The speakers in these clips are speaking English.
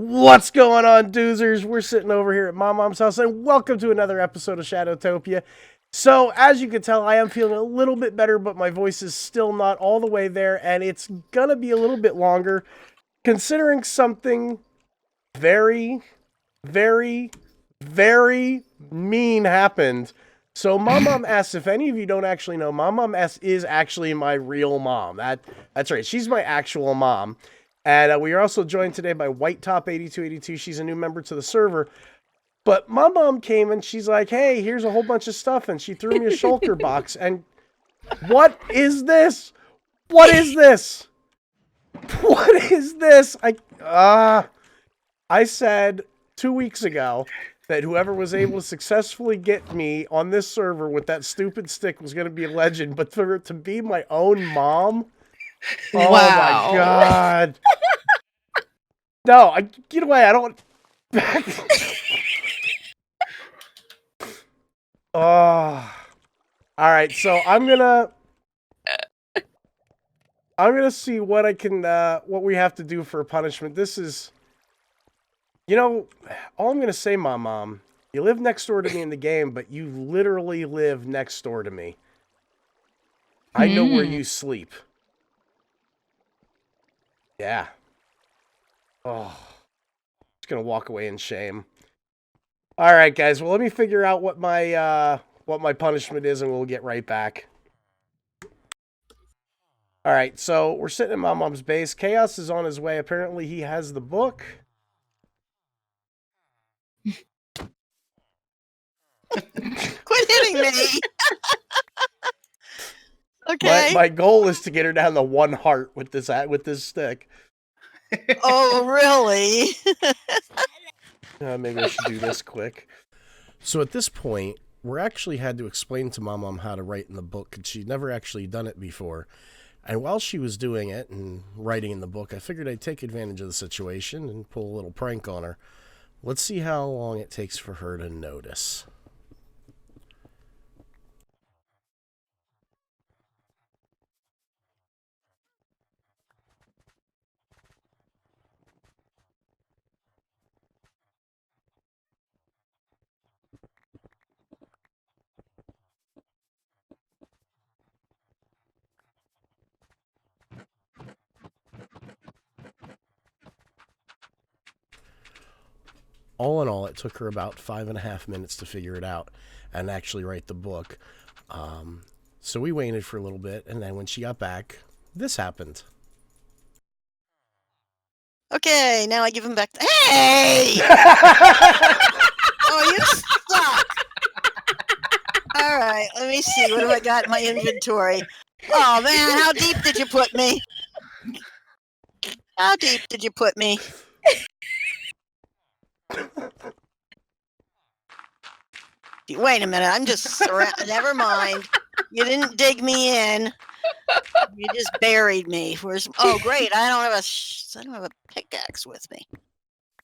What's going on, doozers? We're sitting over here at my mom's house, and welcome to another episode of Shadowtopia. So, as you can tell, I am feeling a little bit better, but my voice is still not all the way there, and it's gonna be a little bit longer, considering something very, very, very mean happened. So, my mom asks, if any of you don't actually know, my mom is actually my real mom. That's right, she's my actual mom. And we are also joined today by WhiteTop8282. She's a new member to the server. But my mom came and she's like, hey, here's a whole bunch of stuff. And she threw me a shulker box. And what is this? What is this? What is this? I said 2 weeks ago that whoever was able to successfully get me on this server with that stupid stick was going to be a legend. But for it to be my own mom... Oh wow. My god. No, get away. I don't Oh. Alright, so I'm gonna see what I can what we have to do for a punishment. This is, you know, all I'm gonna say, my mom, you live next door to me in the game, but you literally live next door to me. I know where you sleep. Yeah. Oh, just gonna walk away in shame. All right, guys. Well, let me figure out what my punishment is, and we'll get right back. All right. So we're sitting in my mom's base. Chaos is on his way. Apparently, he has the book. Quit hitting me. Okay. My goal is to get her down to 1 heart with this stick. Oh, really? Maybe I should do this quick. So at this point, we're actually had to explain to my mom how to write in the book, because she'd never actually done it before. And while she was doing it and writing in the book, I figured I'd take advantage of the situation and pull a little prank on her. Let's see how long it takes for her to notice. All in all, it took her about 5.5 minutes to figure it out and actually write the book. So we waited for a little bit, and then when she got back, this happened. Okay, now I give him back. Hey! Oh, you suck! All right, let me see. What have I got in my inventory? Oh, man, how deep did you put me? How deep did you put me? Wait a minute, I'm just never mind. You didn't dig me in. You just buried me. Oh, great! I don't have a pickaxe with me.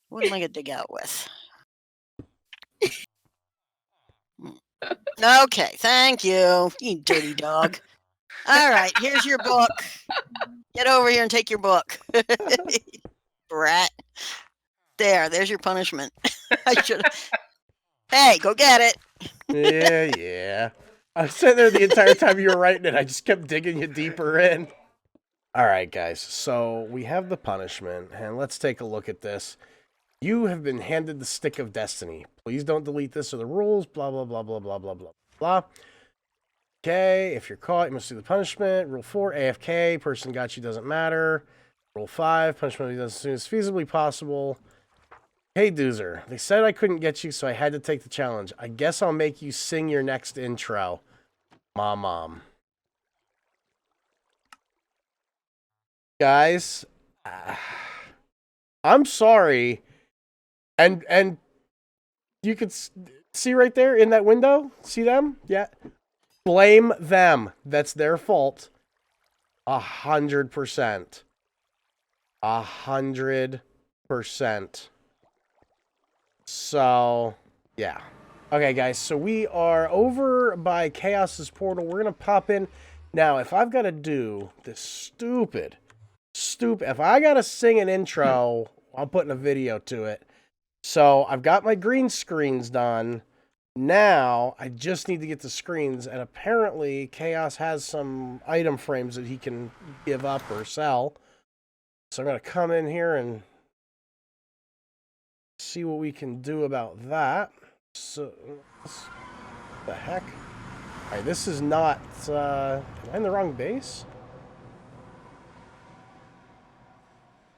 What am I gonna dig out with? Okay, thank you, you dirty dog. All right, here's your book. Get over here and take your book, brat. There's your punishment. I should. Hey, go get it. Yeah. I was sitting there the entire time you were writing it. I just kept digging you deeper in. All right, guys. So we have the punishment, and let's take a look at this. You have been handed the stick of destiny. Please don't delete this or the rules. Blah, blah, blah, blah, blah, blah, blah, blah. Okay, if you're caught, you must do the punishment. Rule 4, AFK. Person got you, doesn't matter. Rule 5, punishment will be done as soon as feasibly possible. Hey, Doozer, they said I couldn't get you, so I had to take the challenge. I guess I'll make you sing your next intro. Mom. Guys, I'm sorry. And you could see right there in that window? See them? Yeah. Blame them. That's their fault. 100%. 100%. So, yeah. Okay, guys, so we are over by Chaos's portal. We're going to pop in. Now, if I've got to do this stupid, if I got to sing an intro I'm putting a video to it. So I've got my green screens done. Now I just need to get the screens, and apparently Chaos has some item frames that he can give up or sell. So I'm gonna come in here and see what we can do about that. So, what the heck? All right, this is not. Am I in the wrong base?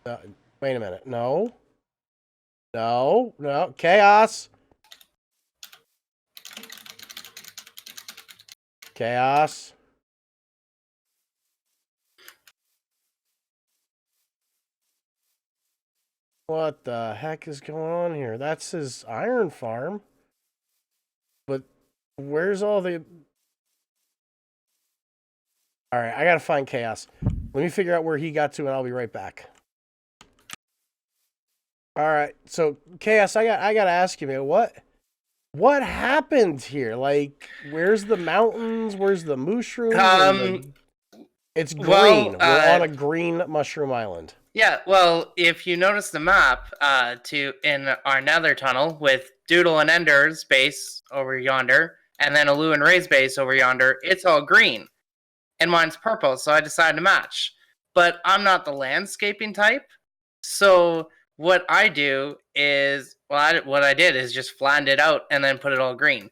Wait a minute. No. No. No. Chaos. Chaos. What the heck is going on here? That's his iron farm. But where's all the... Alright, I gotta find Chaos. Let me figure out where he got to and I'll be right back. Alright, so Chaos, I gotta ask you, man, what happened here? Like, where's the mountains? Where's the mushrooms? It's green. Well, We're on a green mushroom island. Yeah, well, if you notice the map in our nether tunnel with Doodle and Ender's base over yonder, and then Alu and Ray's base over yonder, it's all green. And mine's purple, so I decided to match. But I'm not the landscaping type, so what I do is, what I did is just flattened it out and then put it all green.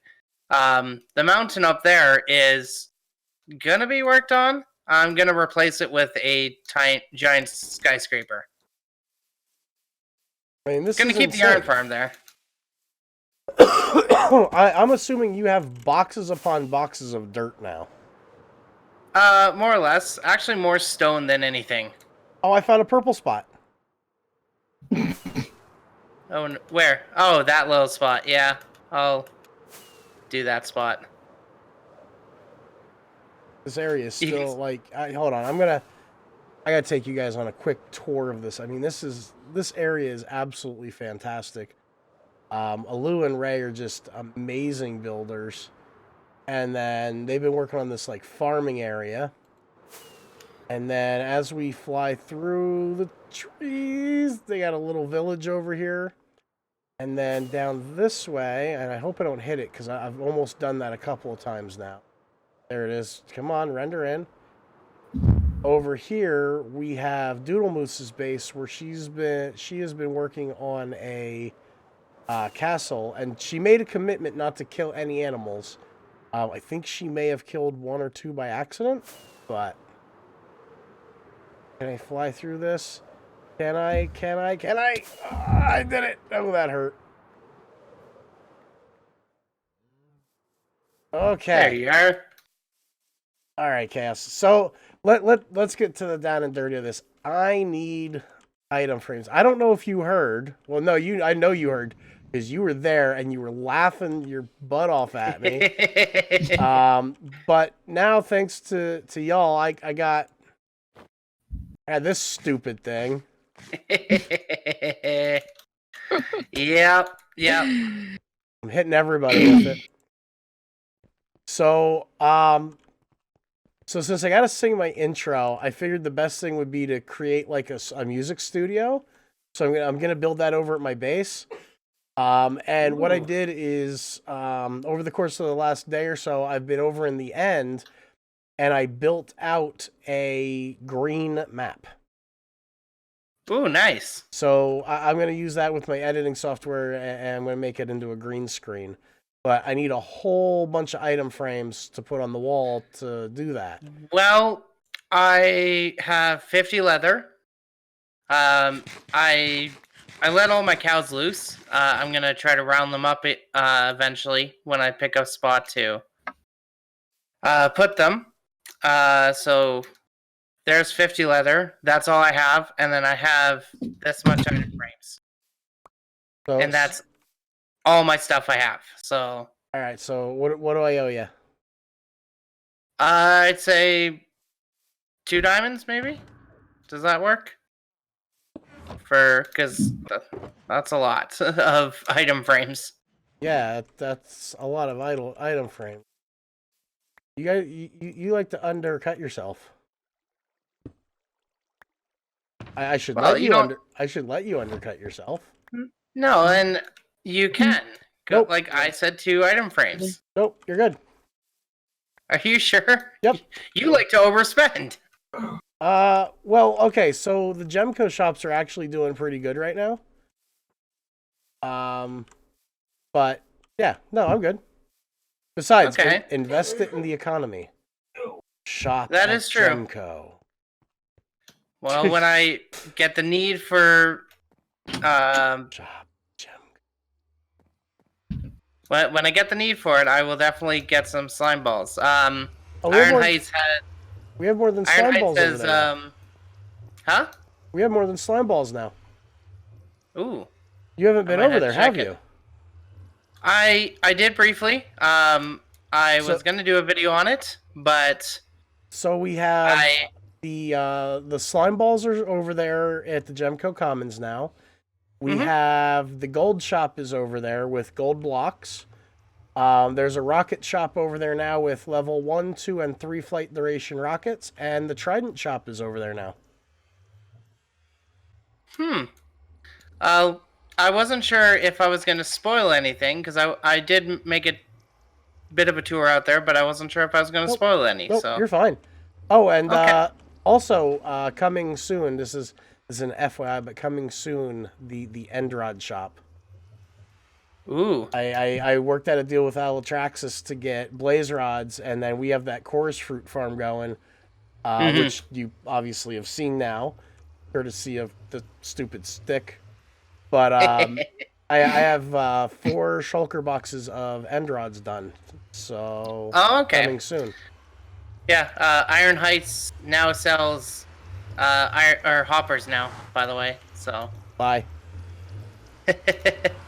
The mountain up there is gonna be worked on. I'm gonna replace it with a giant skyscraper. I mean, this Gonna is keep insane. the iron farm there. I'm assuming you have boxes upon boxes of dirt now. More or less. Actually, more stone than anything. Oh, I found a purple spot. Oh, where? Oh, that little spot. Yeah, I'll do that spot. This area is still like. Hold on, I gotta take you guys on a quick tour of this. I mean, this area is absolutely fantastic. Alu and Ray are just amazing builders, and then they've been working on this like farming area. And then as we fly through the trees, they got a little village over here. And then down this way, and I hope I don't hit it because I've almost done that a couple of times now. There it is. Come on, render in. Over here, we have Doodle Moose's base where she has been working on a castle, and she made a commitment not to kill any animals. I think she may have killed one or two by accident, but can I fly through this? Can I? I did it. Oh, that hurt. Okay. There you are. All right, Chaos. So let's get to the down and dirty of this. I need item frames. I don't know if you heard. Well, no, I know you heard because you were there and you were laughing your butt off at me. But now thanks to y'all, I had this stupid thing. Yep. I'm hitting everybody with it. So, so since I got to sing my intro, I figured the best thing would be to create like a music studio. So I'm gonna build that over at my base. And what I did is, over the course of the last day or so, I've been over in the end, and I built out a green map. Ooh, nice. So I'm going to use that with my editing software, and I'm going to make it into a green screen. But I need a whole bunch of item frames to put on the wall to do that. Well, I have 50 leather. I let all my cows loose. I'm gonna try to round them up eventually when I pick a spot to put them. So there's 50 leather. That's all I have, and then I have this much item frames, So, and that's all my stuff I have. So all right. So what do I owe you? I'd say 2 diamonds, maybe. Does that work? Because that's a lot of item frames. Yeah, that's a lot of item frames. You like to undercut yourself. I should Well, let you you don't. I should let you undercut yourself. No, and you can. Go, Nope. like I said, 2 item frames. Nope, you're good. Are you sure? Yep. You like to overspend. Well, okay, so the Gemco shops are actually doing pretty good right now. But yeah, no, I'm good. Besides, Okay. invest it in the economy. Shop That at is true. Gemco. Well, when I get the need for, Shop Gemco. when I get the need for it, I will definitely get some slime balls. Oh, Iron Heights had. We have more than Iron slime Heights balls over says, there. Now. huh? We have more than slime balls now. Ooh. You haven't been might over have there, to check have you? it. I did briefly. I was gonna do a video on it, but So we have the slime balls are over there at the Gemco Commons now. We have the gold shop is over there with gold blocks. There's a rocket shop over there now with level 1, 2, and 3 flight duration rockets, and the Trident shop is over there now. I wasn't sure if I was gonna spoil anything because I did make a bit of a tour out there, but I wasn't sure if I was gonna spoil any. Nope, So you're fine. Oh, and Okay. also coming soon. This is an FYI, but coming soon. The Endrod shop. ooh, I worked out a deal with Alatraxis to get blaze rods, and then we have that chorus fruit farm going, which you obviously have seen now, courtesy of the stupid stick. But I have 4 shulker boxes of end rods done, so okay. coming soon. Yeah, Iron Heights now sells hoppers now. By the way, so. Bye.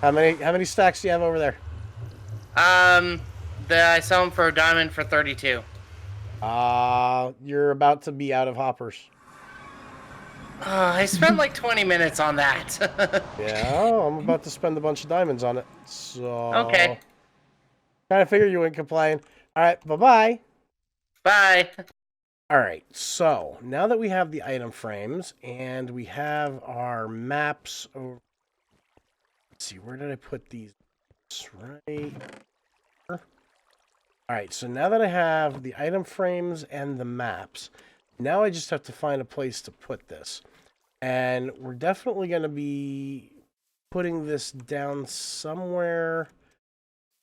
How many stacks do you have over there? I sell them for a diamond for 32. You're about to be out of hoppers. I spent like 20 minutes on that. Yeah, I'm about to spend a bunch of diamonds on it. So Okay. Kind of figure you wouldn't complain. All right, bye-bye. Bye. All right, so now that we have the item frames and we have our maps over... Let's see, where did I put these? Right here. All right, so now that I have the item frames and the maps, now I just have to find a place to put this. And we're definitely going to be putting this down somewhere.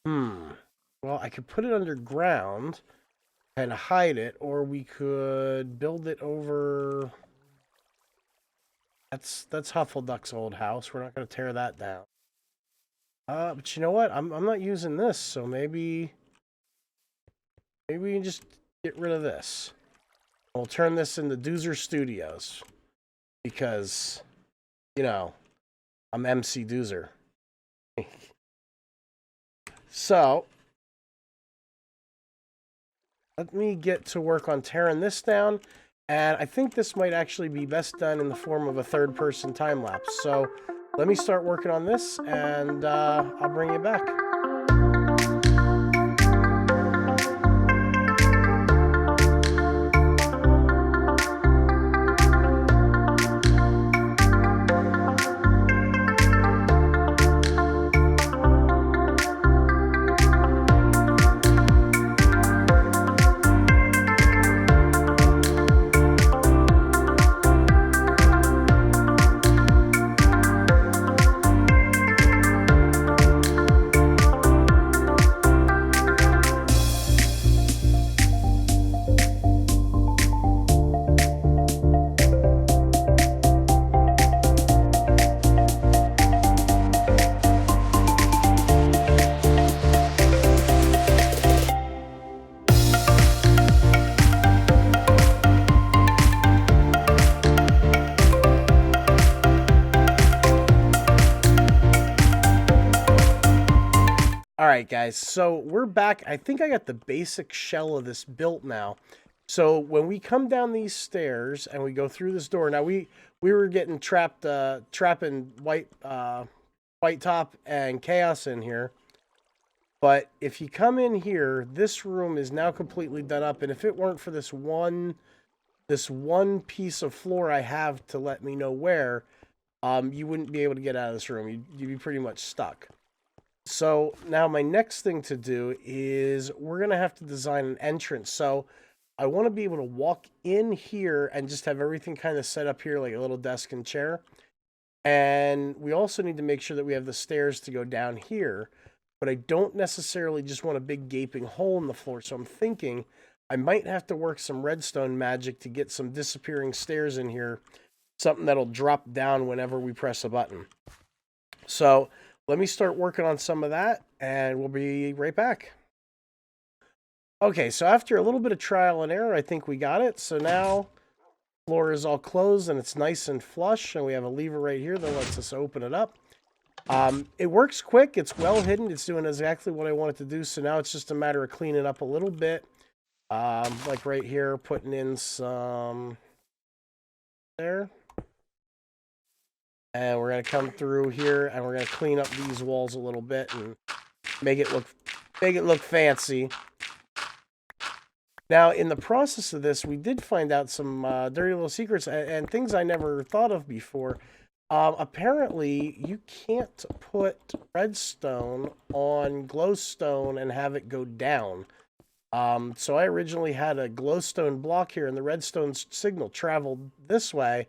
Well, I could put it underground and hide it, or we could build it over... That's Huffleduck's old house. We're not going to tear that down. But you know what? I'm not using this, so maybe we can just get rid of this. We'll turn this into Doozer Studios. Because, you know, I'm MC Doozer. So, let me get to work on tearing this down. And I think this might actually be best done in the form of a third-person time-lapse. So, let me start working on this, and I'll bring you back. Alright guys, so we're back. I think I got the basic shell of this built now. So when we come down these stairs and we go through this door, now we were getting trapping white top and chaos in here. But if you come in here, this room is now completely done up, and if it weren't for this one this one piece of floor I have to let me know where, you wouldn't be able to get out of this room. You'd be pretty much stuck. So now my next thing to do is we're going to have to design an entrance. So I want to be able to walk in here and just have everything kind of set up here like a little desk and chair. And we also need to make sure that we have the stairs to go down here. But I don't necessarily just want a big gaping hole in the floor. So I'm thinking I might have to work some redstone magic to get some disappearing stairs in here. Something that'll drop down whenever we press a button. So let me start working on some of that, and we'll be right back. Okay, so after a little bit of trial and error, I think we got it. So now the floor is all closed, and it's nice and flush, and we have a lever right here that lets us open it up. It works quick. It's well hidden. It's doing exactly what I want it to do. So now it's just a matter of cleaning up a little bit. Like right here, putting in some there. And we're going to come through here and we're going to clean up these walls a little bit and make it look fancy. Now, in the process of this, we did find out some dirty little secrets and things I never thought of before. Apparently, you can't put redstone on glowstone and have it go down. So I originally had a glowstone block here, and the redstone signal traveled this way,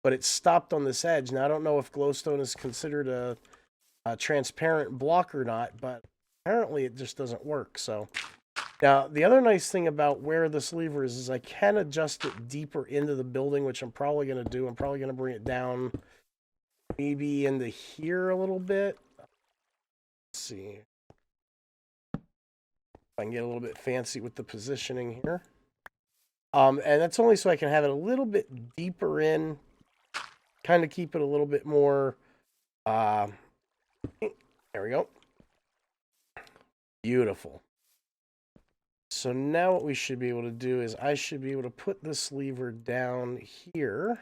but it stopped on this edge. Now, I don't know if glowstone is considered a transparent block or not, but apparently it just doesn't work. So now, the other nice thing about where this lever is I can adjust it deeper into the building, which I'm probably going to do. I'm probably going to bring it down maybe into here a little bit. Let's see. I can get a little bit fancy with the positioning here. And that's only so I can have it a little bit deeper in, kind of keep it a little bit more, there we go. Beautiful. So now what we should be able to do is I should be able to put this lever down here.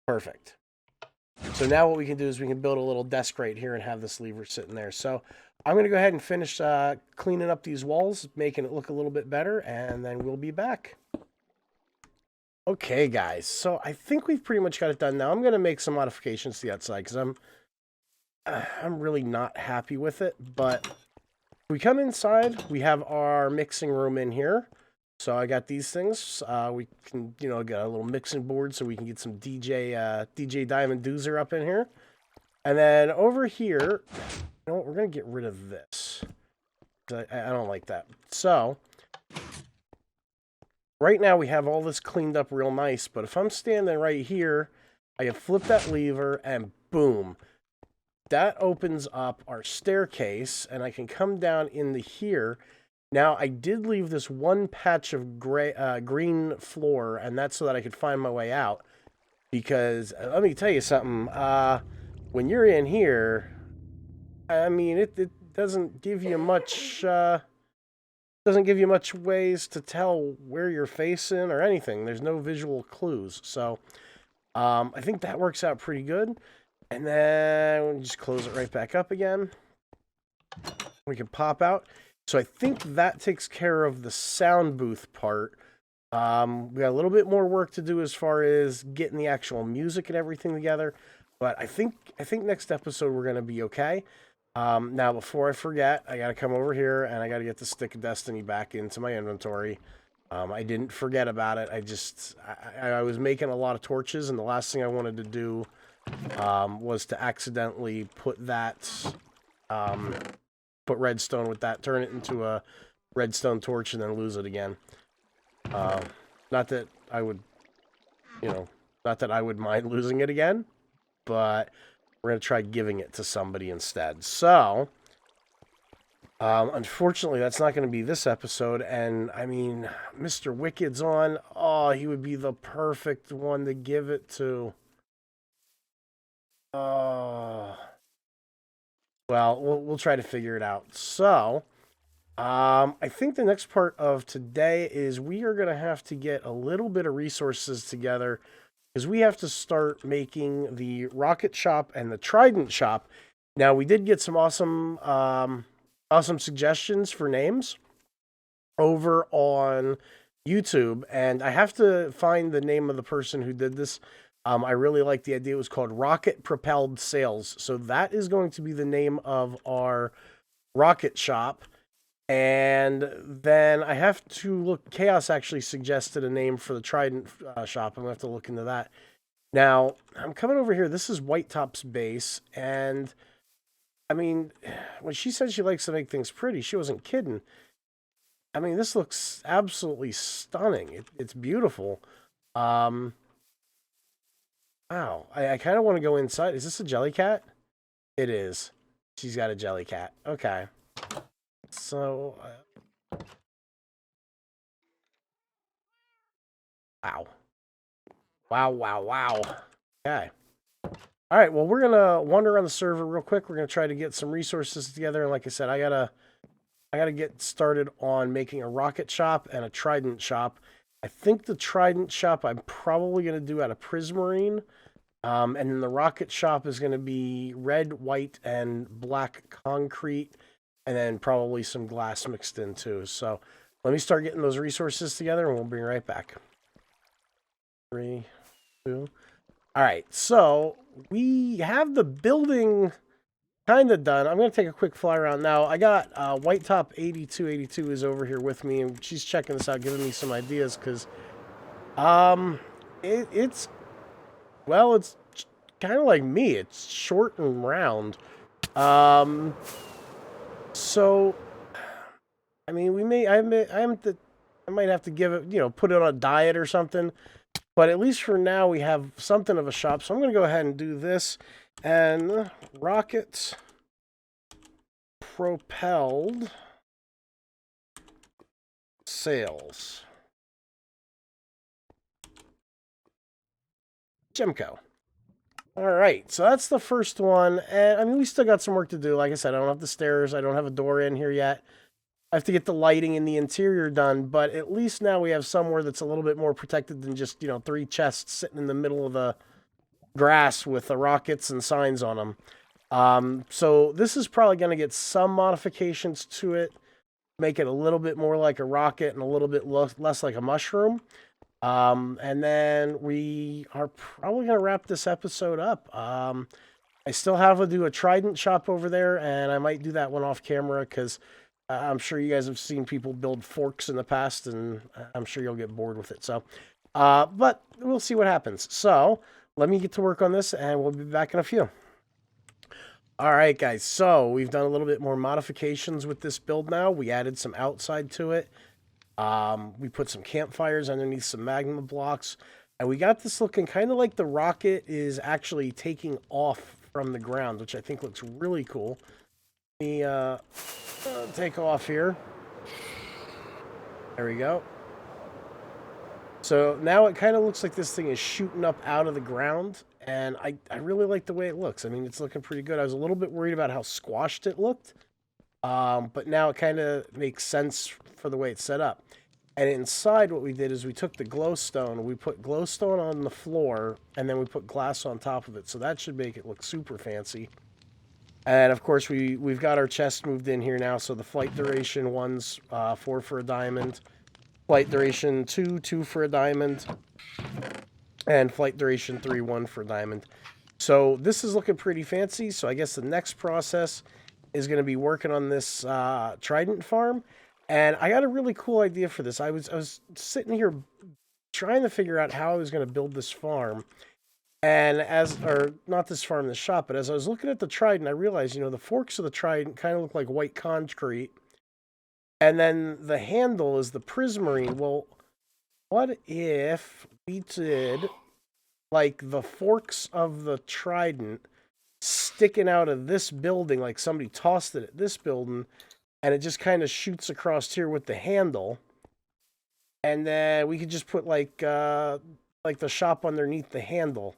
Perfect. So now what we can do is we can build a little desk right here and have this lever sitting there. So I'm going to go ahead and finish cleaning up these walls, making it look a little bit better, and then we'll be back. Okay, guys. So I think we've pretty much got it done now. I'm going to make some modifications to the outside because I'm really not happy with it. But we come inside, we have our mixing room in here. So I got these things. We can, get a little mixing board so we can get some DJ Diamond Doozer up in here. And then over here, you know what? We're going to get rid of this. I don't like that. So right now we have all this cleaned up real nice. But if I'm standing right here, I can flip that lever and boom. That opens up our staircase and I can come down into here. Now, I did leave this one patch of green floor, and that's so that I could find my way out. Because, let me tell you something, when you're in here, I mean, it doesn't give you much, ways to tell where you're facing or anything. There's no visual clues. So, I think that works out pretty good. And then, we'll just close it right back up again. We can pop out. So I think that takes care of the sound booth part. We got a little bit more work to do as far as getting the actual music and everything together. But I think next episode we're going to be okay. Now, before I forget, I got to come over here and I got to get the Stick of Destiny back into my inventory. I didn't forget about it. I was making a lot of torches, and the last thing I wanted to do was to accidentally put that... put redstone with that, turn it into a redstone torch, and then lose it again. Not that I would, not that I would mind losing it again, but we're going to try giving it to somebody instead. So, unfortunately, that's not going to be this episode, and, I mean, Mr. Wicked's on. Oh, he would be the perfect one to give it to. Oh... Well, we'll try to figure it out. So, I think the next part of today is we are going to have to get a little bit of resources together because we have to start making the rocket shop and the trident shop. Now, we did get some awesome suggestions for names. over on YouTube, and I have to find the name of the person who did this. I really like the idea. It was called Rocket Propelled Sails. So that is going to be the name of our rocket shop. And then I have to look. Chaos actually suggested a name for the Trident shop. I'm going to have to look into that. Now, I'm coming over here. This is White Top's base. And, I mean, when she said she likes to make things pretty, she wasn't kidding. I mean, this looks absolutely stunning. It's beautiful. Wow. I kind of want to go inside. Is this a jelly cat? It is. She's got a jelly cat. Okay. So, wow. Wow. Okay. All right, well, we're going to wander around the server real quick. We're going to try to get some resources together. And like I said, I gotta get started on making a rocket shop and a trident shop. I think the trident shop I'm probably going to do out of prismarine. And then the rocket shop is going to be red, white, and black concrete. And then probably some glass mixed in too. So let me start getting those resources together and we'll be right back. 3, 2. All right, so we have the building kind of done. I'm going to take a quick fly around now. I got White Top 8282 is over here with me, and she's checking this out, giving me some ideas because it's kind of like me. It's short and round. So I mean, I might have to give it, put it on a diet or something. But at least for now, we have something of a shop. So I'm going to go ahead and do this. And rocket propelled sails. Gemco. All right, so that's the first one. And I mean, we still got some work to do. Like I said, I don't have the stairs. I don't have a door in here yet. I have to get the lighting in the interior done, but at least now we have somewhere that's a little bit more protected than just, 3 chests sitting in the middle of the grass with the rockets and signs on them. So this is probably going to get some modifications to it, make it a little bit more like a rocket and a little bit less like a mushroom. And then we are probably going to wrap this episode up. I still have to do a trident shop over there, and I might do that one off camera because I'm sure you guys have seen people build forks in the past, and I'm sure you'll get bored with it. So, but we'll see what happens. So let me get to work on this, and we'll be back in a few. All right, guys. So we've done a little bit more modifications with this build now. We added some outside to it. We put some campfires underneath some magma blocks, and we got this looking kind of like the rocket is actually taking off from the ground, which I think looks really cool. Let me take off here. There we go. So now it kind of looks like this thing is shooting up out of the ground, and I really like the way it looks. I mean, it's looking pretty good. I was a little bit worried about how squashed it looked, but now it kind of makes sense for the way it's set up. And inside what we did is we took the glowstone, we put glowstone on the floor, and then we put glass on top of it. So that should make it look super fancy. And of course, we've got our chest moved in here now. So the flight duration 1's 4 for a diamond, flight duration 2 for a diamond, and flight duration 3 1 for a diamond. So this is looking pretty fancy. So I guess the next process is going to be working on this trident farm. And I got a really cool idea for this. I was sitting here trying to figure out how I was going to build this farm. And not this farm, this shop, but as I was looking at the trident, I realized, the forks of the trident kind of look like white concrete. And then the handle is the prismarine. Well, what if we did like the forks of the trident sticking out of this building, like somebody tossed it at this building, and it just kind of shoots across here with the handle. And then we could just put like the shop underneath the handle.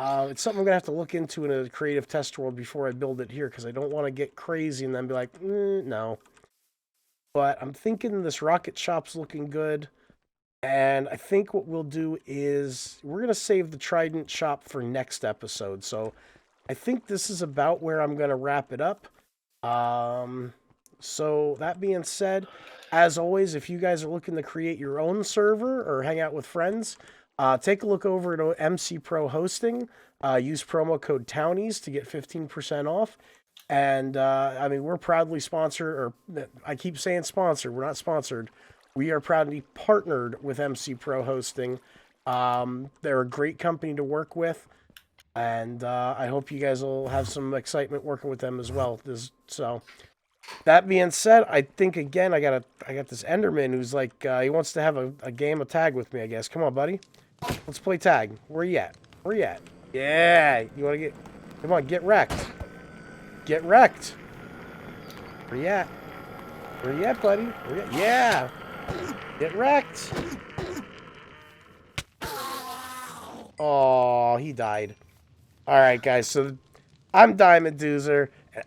It's something I'm going to have to look into in a creative test world before I build it here, because I don't want to get crazy and then be like, no. But I'm thinking this rocket shop's looking good. And I think what we'll do is we're going to save the trident shop for next episode. So I think this is about where I'm going to wrap it up. So that being said, as always, if you guys are looking to create your own server or hang out with friends, take a look over at MCProHosting. Use promo code Townies to get 15% off. And I mean, we're proudly sponsored, or I keep saying sponsored. We're not sponsored. We are proud to be partnered with MCProHosting. They're a great company to work with, and I hope you guys will have some excitement working with them as well. So that being said, I think again I got this Enderman who's like he wants to have a game of tag with me. I guess. Come on, buddy. Let's play tag. Where you at? Where you at? Yeah. You want to get? Come on, get wrecked. Get wrecked. Where you at? Where you at, buddy? Where you at? Yeah. Get wrecked. Oh, he died. All right, guys. So I'm Diamond Doozer, and